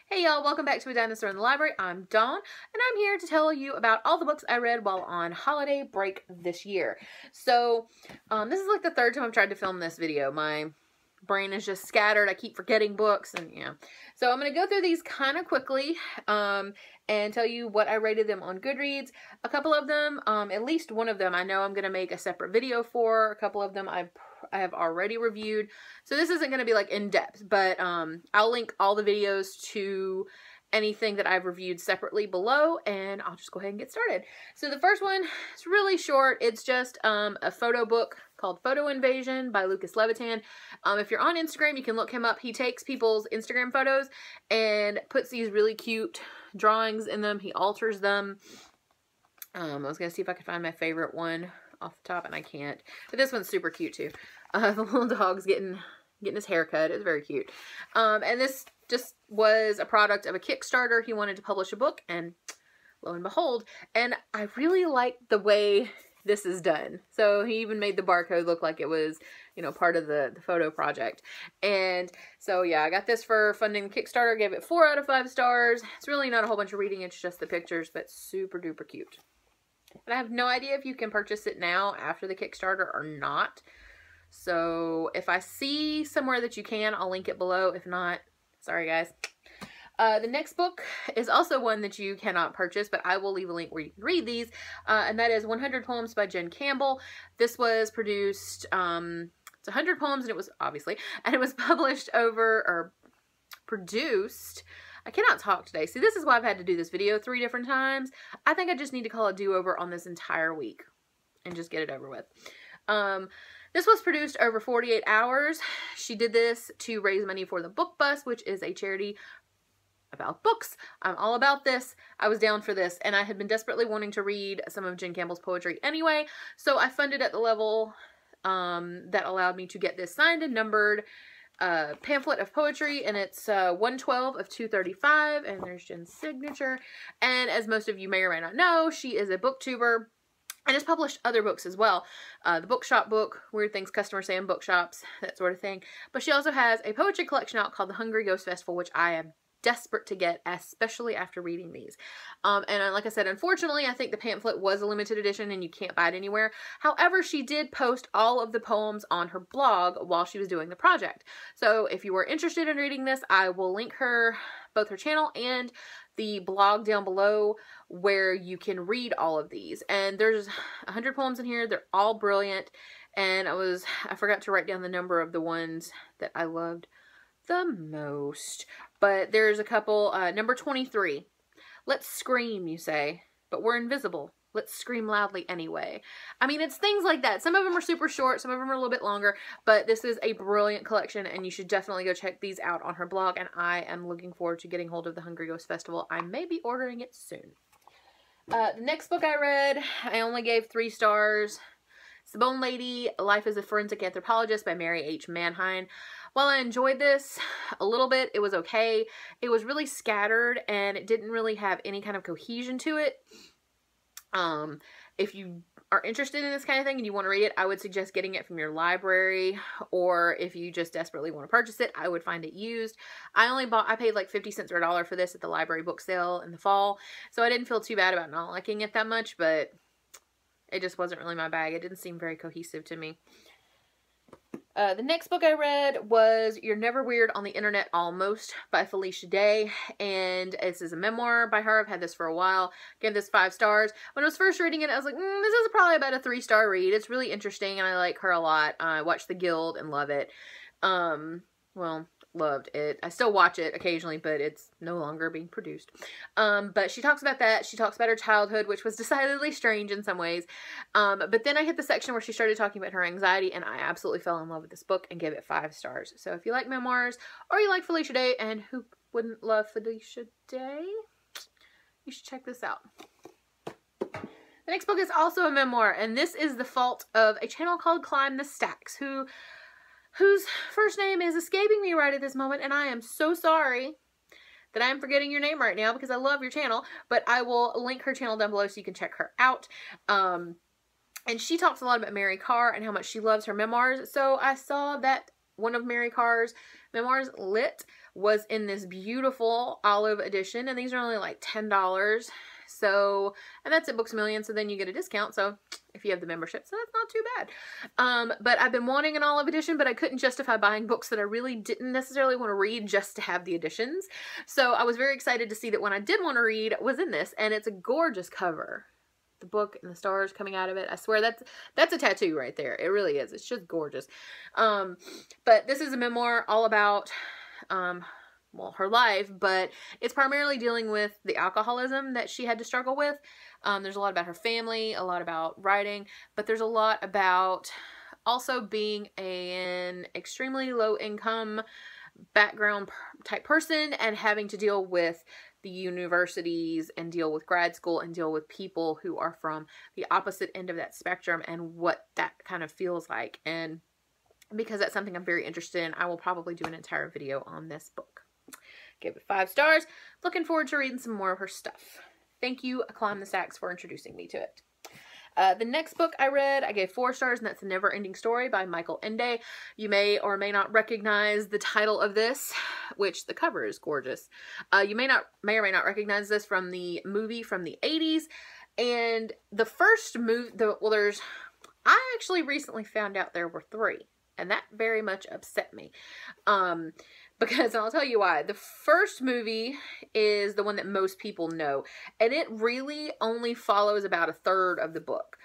Hey y'all, welcome back to A Dinosaur in the Library. I'm Dawn, and I'm here to tell you about all the books I read while on holiday break this year. So, this is like the third time I've tried to film this video. My brain is just scattered. I keep forgetting books, and yeah. So I'm going to go through these kind of quickly, and tell you what I rated them on Goodreads. A couple of them, at least one of them, I know I'm going to make a separate video for. A couple of them I have already reviewed. So this isn't going to be like in depth, but I'll link all the videos to anything that I've reviewed separately below, and I'll just go ahead and get started. So the first one is really short. It's just a photo book called Photo Invasion by Lucas Levitan. If you're on Instagram, you can look him up. He takes people's Instagram photos and puts these really cute drawings in them. He alters them. I was going to see if I could find my favorite one off the top, and I can't. But this one's super cute too. The little dog's getting his hair cut. It's very cute. And this just was a product of a Kickstarter. He wanted to publish a book, and lo and behold. And I really like the way this is done. So he even made the barcode look like it was, you know, part of the photo project. And so yeah, I got this for funding the Kickstarter. Gave it 4 out of 5 stars. It's really not a whole bunch of reading. It's just the pictures, but super duper cute. And I have no idea if you can purchase it now after the Kickstarter or not. So if I see somewhere that you can, I'll link it below. If not, sorry guys. The next book is also one that you cannot purchase, but I will leave a link where you can read these. And that is 100 Poems by Campbell. This was produced, it's 100 poems, and it was published produced. I cannot talk today. See, this is why I've had to do this video 3 different times. I think I just need to call a do-over on this entire week and just get it over with. This was produced over 48 hours. She did this to raise money for the Book Bus, which is a charity about books. I'm all about this. I was down for this, and I had been desperately wanting to read some of Jen Campbell's poetry anyway, so I funded at the level that allowed me to get this signed and numbered pamphlet of poetry, and it's 112 of 235, and there's Jen's signature. And as most of you may or may not know, she is a booktuber and has published other books as well. The Bookshop book, Weird Things Customers Say in Bookshops, that sort of thing. But she also has a poetry collection out called The Hungry Ghost Festival, which I am desperate to get, especially after reading these. And like I said, unfortunately, I think the pamphlet was a limited edition and you can't buy it anywhere. However, she did post all of the poems on her blog while she was doing the project. So if you were interested in reading this, I will link both her channel and the blog down below where you can read all of these. And there's 100 poems in here. They're all brilliant. And I forgot to write down the number of the ones that I loved the most. But there's a couple. Number 23. Let's scream, you say, but we're invisible. Let's scream loudly anyway. I mean, it's things like that. Some of them are super short. Some of them are a little bit longer. But this is a brilliant collection, and you should definitely go check these out on her blog. And I am looking forward to getting hold of the Hungry Ghost Festival. I may be ordering it soon. The next book I read, I only gave 3 stars. It's The Bone Lady, Life as a Forensic Anthropologist by Mary H. Manheim. While I enjoyed this a little bit, it was okay. It was really scattered, and it didn't really have any kind of cohesion to it. If you are interested in this kind of thing and you want to read it, I would suggest getting it from your library, or if you just desperately want to purchase it, I would find it used. I paid like 50 cents or $1 for this at the library book sale in the fall, so I didn't feel too bad about not liking it that much, but it just wasn't really my bag. It didn't seem very cohesive to me. The next book I read was You're Never Weird on the Internet Almost by Felicia Day, and this is a memoir by her. I've had this for a while. Gave this 5 stars. When I was first reading it, I was like, this is probably about a 3-star read. It's really interesting, and I like her a lot. I watched The Guild and love it. Well, loved it. I still watch it occasionally, but it's no longer being produced. But she talks about that. She talks about her childhood, which was decidedly strange in some ways. But then I hit the section where she started talking about her anxiety, and I absolutely fell in love with this book and gave it 5 stars. So if you like memoirs, or you like Felicia Day, and who wouldn't love Felicia Day, you should check this out. The next book is also a memoir, and this is the fault of a channel called Climb the Stacks, whose first name is escaping me right at this moment, and I am so sorry that I am forgetting your name right now because I love your channel, but I will link her channel down below so you can check her out. And she talks a lot about Mary Karr and how much she loves her memoirs, so I saw that one of Mary Karr's memoirs, Lit, was in this beautiful olive edition, and these are only like $10. So, and that's at Books A Million, so then you get a discount, so if you have the membership, so that's not too bad. But I've been wanting an olive edition, but I couldn't justify buying books that I really didn't necessarily want to read just to have the editions. So I was very excited to see that one I did want to read was in this, and it's a gorgeous cover. The book and the stars coming out of it. I swear that's a tattoo right there. It really is. It's just gorgeous. But this is a memoir all about, well, her life, but it's primarily dealing with the alcoholism that she had to struggle with. There's a lot about her family, a lot about writing, but there's a lot about also being an extremely low income background type person and having to deal with the universities and deal with grad school and deal with people who are from the opposite end of that spectrum and what that kind of feels like. And because that's something I'm very interested in, I will probably do an entire video on this book. Give it 5 stars. Looking forward to reading some more of her stuff. Thank you, Climb the Stacks, for introducing me to it. The next book I read, I gave 4 stars, and that's The Never-Ending Story by Michael Ende. You may or may not recognize the title of this, which the cover is gorgeous. You may or may not recognize this from the movie from the 80s. And the first movie, I actually recently found out there were 3, and that very much upset me. Because, and I'll tell you why. The first movie is the one that most people know, and it really only follows about 1/3 of the book.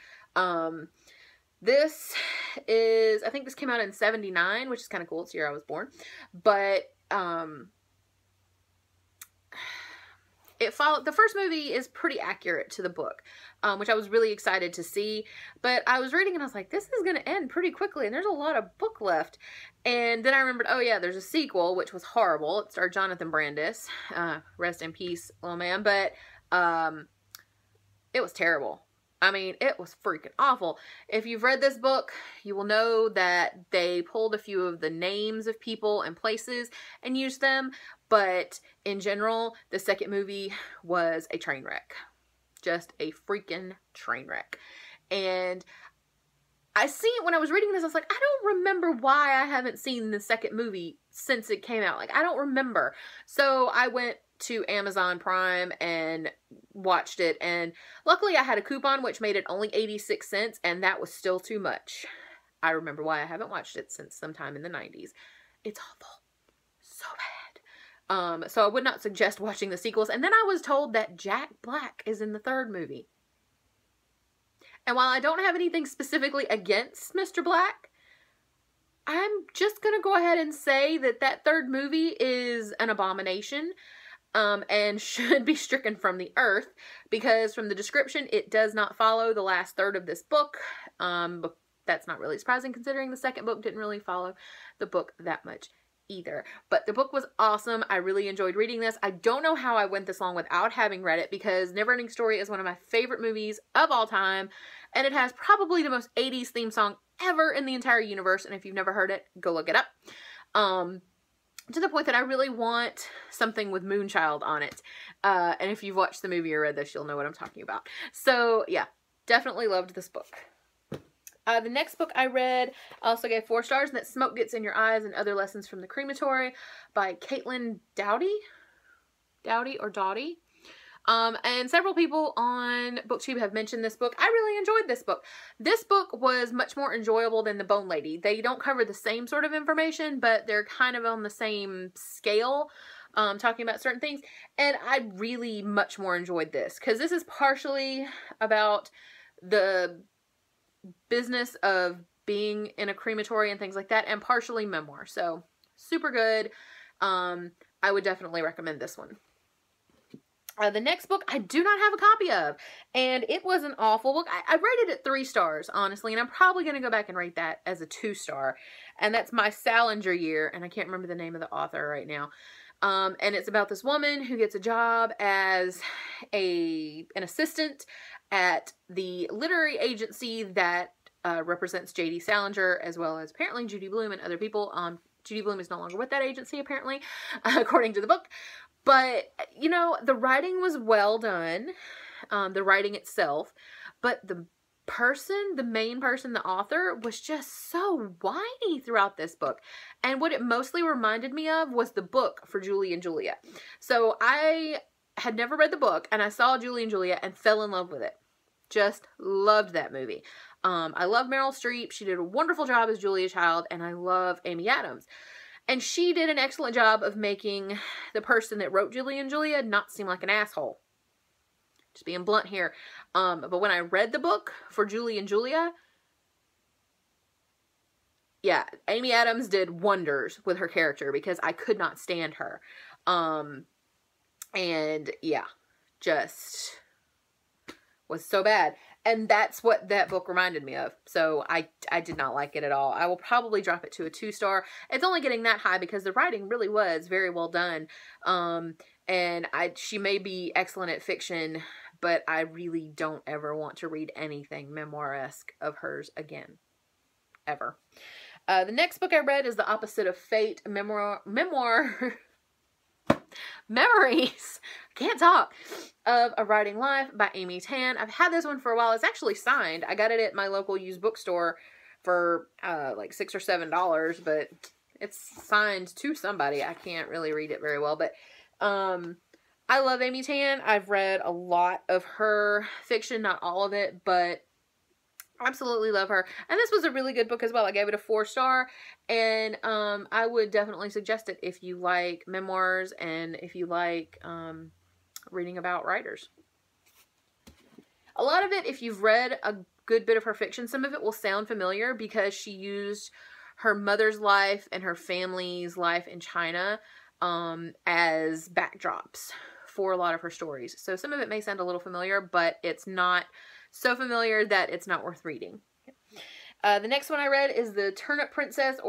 This is, I think this came out in 79, which is kind of cool. It's the year I was born. But, the first movie is pretty accurate to the book, which I was really excited to see. But I was reading and I was like, this is going to end pretty quickly, and there's a lot of book left. And then I remembered, oh yeah, there's a sequel, which was horrible. It starred Jonathan Brandis. Rest in peace, little man. But it was terrible. I mean, it was freaking awful. If you've read this book, you will know that they pulled a few of the names of people and places and used them. But in general, the second movie was a train wreck. Just a freaking train wreck. And I see it when I was reading this, I was like, I don't remember why I haven't seen the second movie since it came out. Like, I don't remember. So I went to Amazon Prime and watched it, and luckily I had a coupon which made it only 86 cents, and that was still too much. I remember why I haven't watched it since sometime in the 90s. It's awful. So bad. So I would not suggest watching the sequels. And then I was told that Jack Black is in the 3rd movie. And while I don't have anything specifically against Mr. Black, I'm just going to go ahead and say that that 3rd movie is an abomination. And should be stricken from the earth, because from the description, it does not follow the last 1/3 of this book. But that's not really surprising considering the second book didn't really follow the book that much either. But the book was awesome. I really enjoyed reading this. I don't know how I went this long without having read it, because Never-Ending Story is one of my favorite movies of all time, and it has probably the most 80s theme song ever in the entire universe. And if you've never heard it, go look it up. To the point that I really want something with Moonchild on it. And if you've watched the movie or read this, you'll know what I'm talking about. So, yeah, definitely loved this book. The next book I read, I also gave 4 stars, and that's Smoke Gets in Your Eyes and Other Lessons from the Crematory by Caitlin Doughty. Doughty or Doughty. And several people on BookTube have mentioned this book. I really enjoyed this book. This book was much more enjoyable than The Bone Lady. They don't cover the same sort of information, but they're kind of on the same scale, talking about certain things. And I really much more enjoyed this, because this is partially about the business of being in a crematory and things like that, and partially memoir. So, super good. I would definitely recommend this one. The next book I do not have a copy of, and it was an awful book. I rated it 3 stars, honestly, and I'm probably going to go back and rate that as a 2-star, and that's My Salinger Year, and I can't remember the name of the author right now. And it's about this woman who gets a job as an assistant at the literary agency that represents J.D. Salinger, as well as apparently Judy Blume and other people. Judy Blume is no longer with that agency, apparently, according to the book. But, you know, the writing was well done, the writing itself, but the the main person, the author, was just so whiny throughout this book. And what it mostly reminded me of was the book for Julie and Julia. So I had never read the book, and I saw Julie and Julia and fell in love with it. Just loved that movie. I love Meryl Streep. She did a wonderful job as Julia Child, and I love Amy Adams. And she did an excellent job of making the person that wrote Julie and Julia not seem like an asshole. Just being blunt here. But when I read the book for Julie and Julia, yeah, Amy Adams did wonders with her character because I could not stand her. And yeah, just was so bad. And that's what that book reminded me of. So I did not like it at all. I will probably drop it to a 2-star. It's only getting that high because the writing really was very well done. And she may be excellent at fiction, but I really don't ever want to read anything memoir-esque of hers again. Ever. The next book I read is The Opposite of Fate, memoir Memories, can't talk, of a Writing Life by Amy Tan. I've had this one for a while. It's actually signed. I got it at my local used bookstore for like $6 or $7, but it's signed to somebody. I can't really read it very well, but I love Amy Tan. I've read a lot of her fiction, not all of it, but absolutely love her. And this was a really good book as well. I gave it a 4-star, and I would definitely suggest it if you like memoirs and if you like reading about writers. A lot of it, if you've read a good bit of her fiction, some of it will sound familiar because she used her mother's life and her family's life in China as backdrops for a lot of her stories. So some of it may sound a little familiar, but it's not so familiar that it's not worth reading. The next one I read is The Turnip Princess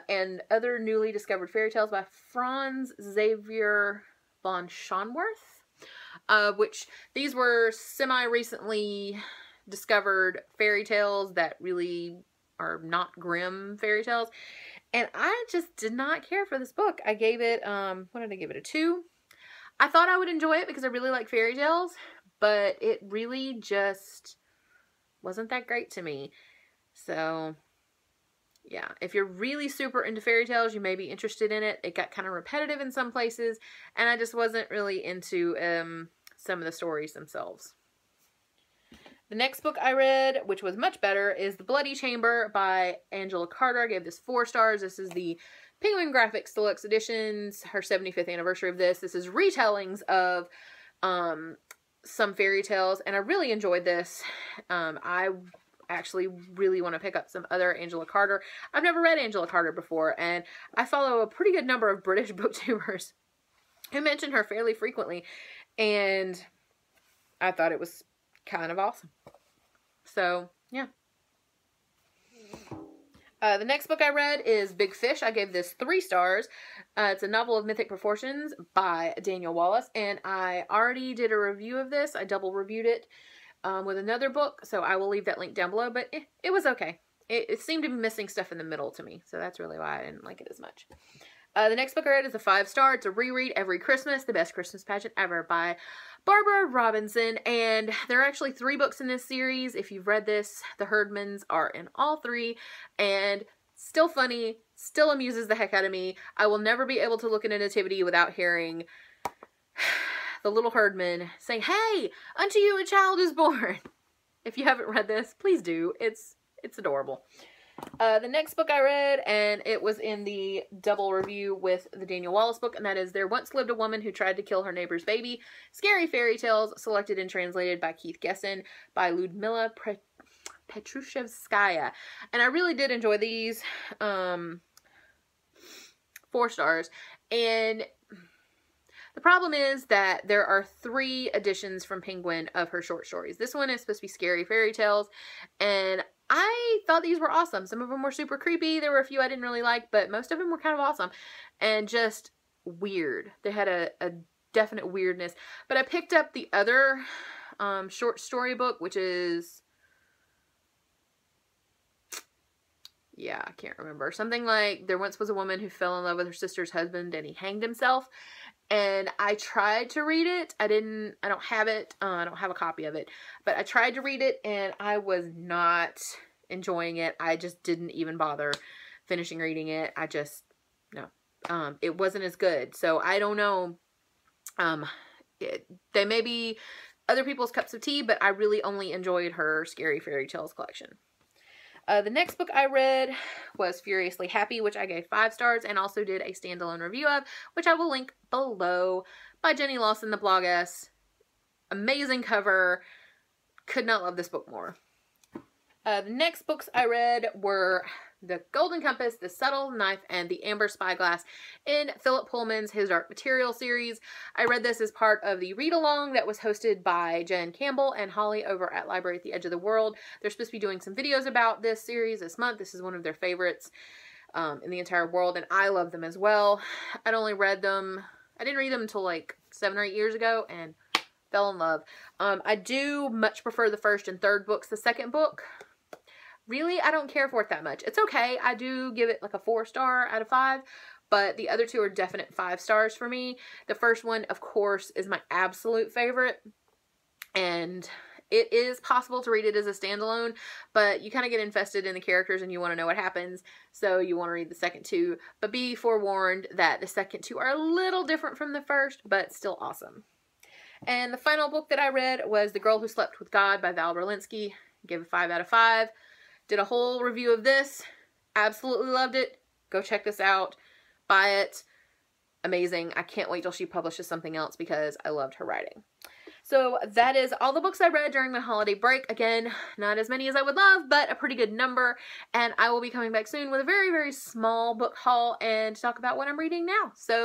and Other Newly Discovered Fairy Tales by Franz Xavier von Schonworth, which these were semi-recently discovered fairy tales that really are not grim fairy tales. And I just did not care for this book. I gave it, what did I give it, a 2? I thought I would enjoy it because I really like fairy tales, but it really just wasn't that great to me. So, yeah, if you're really super into fairy tales, you may be interested in it. It got kind of repetitive in some places, and I just wasn't really into some of the stories themselves. The next book I read, which was much better, is The Bloody Chamber by Angela Carter. I gave this 4 stars. This is the Penguin Graphics Deluxe Editions, her 75th anniversary of this. This is retellings of some fairy tales, and I really enjoyed this. I actually really want to pick up some other Angela Carter. I've never read Angela Carter before, and I follow a pretty good number of British booktubers who mention her fairly frequently, and I thought it was kind of awesome. So, yeah. The next book I read is Big Fish. I gave this 3 stars. It's a novel of mythic proportions by Daniel Wallace, and I already did a review of this. I double reviewed it with another book, so I will leave that link down below, but it was okay. It seemed to be missing stuff in the middle to me, so that's really why I didn't like it as much. The next book I read is a 5-star. It's a reread, Every Christmas, The Best Christmas Pageant Ever by Barbara Robinson. And there are actually 3 books in this series. If you've read this, the Herdmans are in all 3. And still funny, still amuses the heck out of me. I will never be able to look at a nativity without hearing the little herdman saying, "Hey, unto you a child is born." If you haven't read this, please do. It's adorable. The next book I read, and it was in the double review with the Daniel Wallace book, and that is There Once Lived a Woman Who Tried to Kill Her Neighbor's Baby. Scary Fairy Tales, selected and translated by Keith Gesson, by Ludmila Petrushevskaya. And I really did enjoy these. 4 stars. And the problem is that there are 3 editions from Penguin of her short stories. This one is supposed to be Scary Fairy Tales, and I thought these were awesome. Some of them were super creepy. There were a few I didn't really like, but most of them were kind of awesome and just weird. They had a definite weirdness. But I picked up the other short story book, which is, yeah, I can't remember. Something like There Once Was a Woman Who Fell in Love with Her Sister's Husband and He Hanged Himself. And I tried to read it. I don't have it. I don't have a copy of it. But I tried to read it and I was not enjoying it. I just didn't even bother finishing reading it. No. It wasn't as good. So I don't know. They may be other people's cups of tea, but I really only enjoyed her Scary Fairy Tales collection. The next book I read was Furiously Happy, which I gave 5 stars and also did a standalone review of, which I will link below, by Jenny Lawson, the blogess. Amazing cover. Could not love this book more. The next books I read were The Golden Compass, The Subtle Knife, and The Amber Spyglass in Philip Pullman's His Dark Material series. I read this as part of the read-along that was hosted by Jen Campbell and Holly over at Library at the Edge of the World. They're supposed to be doing some videos about this series this month. This is one of their favorites in the entire world, and I love them as well. I didn't read them until like 7 or 8 years ago, and fell in love. I do much prefer the first and third books. The second book, really, I don't care for it that much. It's okay. I do give it like a 4-star out of 5, but the other 2 are definite 5 stars for me. The first one, of course, is my absolute favorite, and it is possible to read it as a standalone, but you kind of get invested in the characters and you want to know what happens, so you want to read the second 2, but be forewarned that the second 2 are a little different from the first, but still awesome. And the final book that I read was The Girl Who Slept with God by Val Berlinski. Gave it 5 out of 5. Did a whole review of this. Absolutely loved it. Go check this out. Buy it. Amazing. I can't wait till she publishes something else because I loved her writing. So that is all the books I read during my holiday break. Again, not as many as I would love, but a pretty good number. And I will be coming back soon with a very, very small book haul and talk about what I'm reading now. So